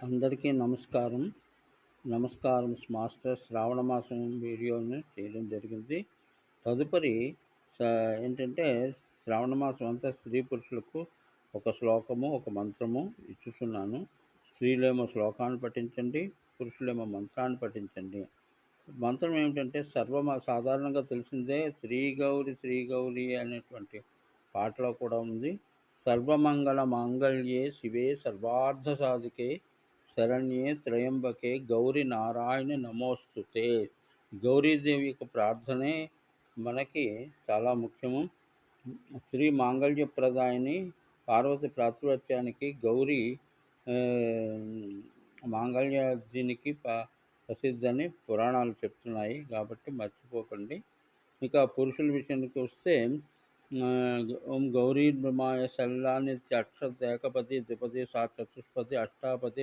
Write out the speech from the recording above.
అందరికీ నమస్కారం. నమస్కారం మాస్టర్. శ్రావణ మాసం వీడియోని చేయడం జరిగింది. తదుపరి స ఏంటంటే శ్రావణ మాసం అంతా స్త్రీ పురుషులకు ఒక శ్లోకము, ఒక మంత్రము ఇచ్చుచున్నాను. స్త్రీలేమో శ్లోకాన్ని పఠించండి, పురుషులేమో మంత్రాన్ని పఠించండి. మంత్రం ఏమిటంటే సాధారణంగా తెలిసిందే. శ్రీ గౌరి అనేటువంటి పాటలో కూడా ఉంది. సర్వమంగళ మాంగళ్యే శివే సర్వార్థ సాధికే శరణ్యే త్రయంబకే గౌరి నారాయణి నమోస్తుతే. గౌరీదేవి యొక్క ప్రార్థనే మనకి చాలా ముఖ్యము. శ్రీ మాంగళ్యప్రదాయిని పార్వతి ప్రాతిపత్యానికి గౌరీ మాంగళ్యార్జునికి ప్రసిద్ధని పురాణాలు చెప్తున్నాయి, కాబట్టి మర్చిపోకండి. ఇక పురుషుల విషయానికి వస్తే ఓం గౌరీ బ్రహ్మాయ శల్లాని అక్ష ఏకపతి ద్విపది సా చతుష్పతి అష్టాపతి